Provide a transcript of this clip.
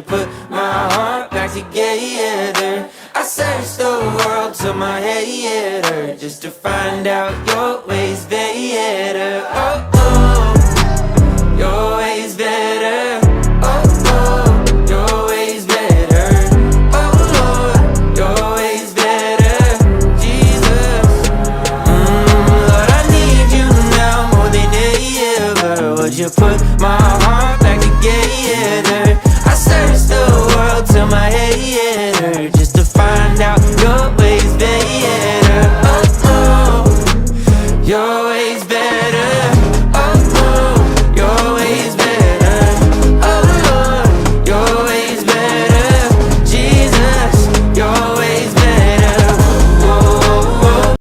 put my heart back together? I searched the world till my head hurt, just to find out your ways better. Oh, oh, your ways better. Oh, oh, your ways better. Oh, Lord, your ways better. Jesus, Lord, I need you now more than ever. Would you put my